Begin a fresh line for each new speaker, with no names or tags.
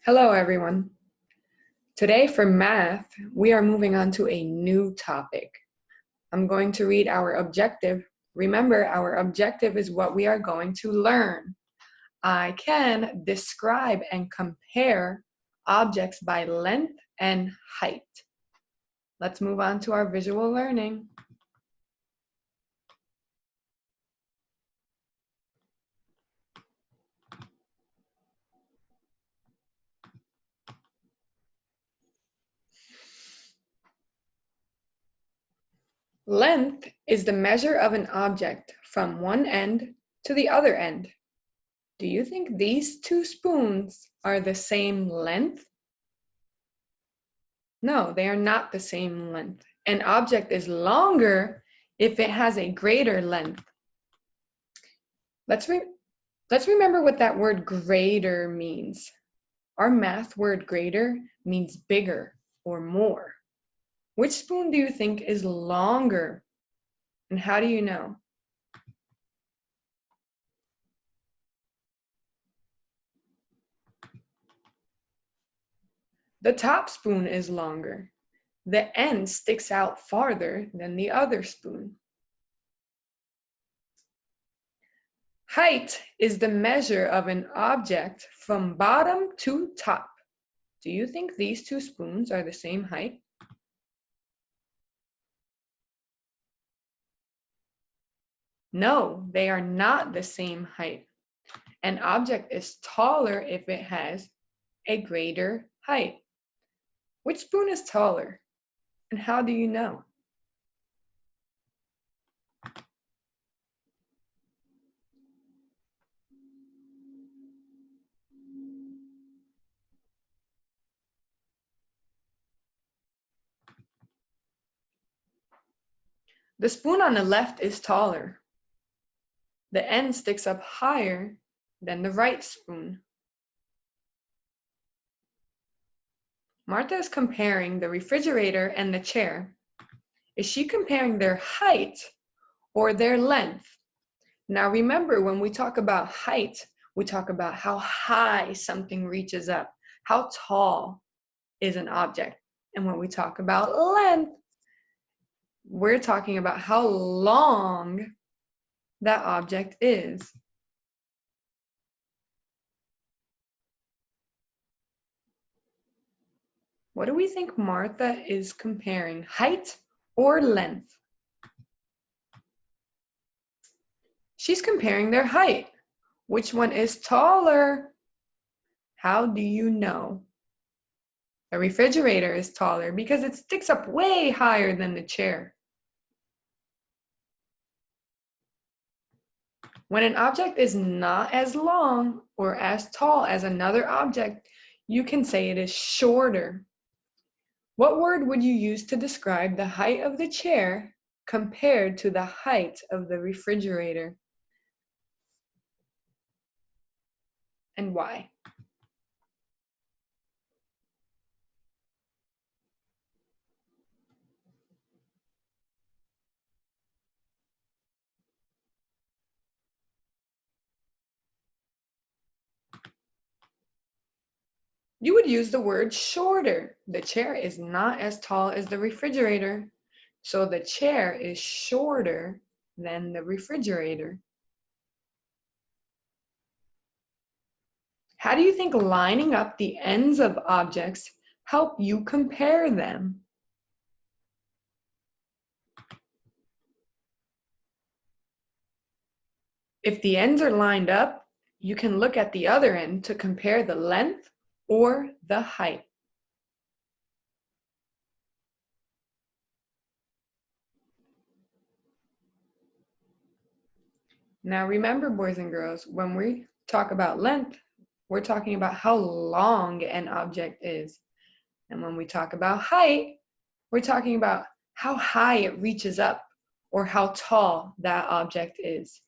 Hello, everyone. Today for math, we are moving on to a new topic. I'm going to read our objective. Remember, our objective is what we are going to learn. I can describe and compare objects by length and height. Let's move on to our visual learning. Length is the measure of an object from one end to the other end. Do you think these two spoons are the same length? No, they are not the same length. An object is longer if it has a greater length. Let's remember what that word greater means. Our math word greater means bigger or more. Which spoon do you think is longer? And how do you know? The top spoon is longer. The end sticks out farther than the other spoon. Height is the measure of an object from bottom to top. Do you think these two spoons are the same height? No, they are not the same height. An object is taller if it has a greater height. Which spoon is taller? And how do you know? The spoon on the left is taller. The end sticks up higher than the right spoon. Martha is comparing the refrigerator and the chair. Is she comparing their height or their length? Now remember, when we talk about height, we talk about how high something reaches up, how tall is an object. And when we talk about length, we're talking about how long that object is. What do we think Martha is comparing, height or length? She's comparing their height. Which one is taller? How do you know? The refrigerator is taller because it sticks up way higher than the chair. When an object is not as long or as tall as another object, you can say it is shorter. What word would you use to describe the height of the chair compared to the height of the refrigerator? And why? You would use the word shorter. The chair is not as tall as the refrigerator, so the chair is shorter than the refrigerator. How do you think lining up the ends of objects help you compare them? If the ends are lined up, you can look at the other end to compare the length or the height. Now remember, boys and girls, when we talk about length, we're talking about how long an object is. And when we talk about height, we're talking about how high it reaches up or how tall that object is.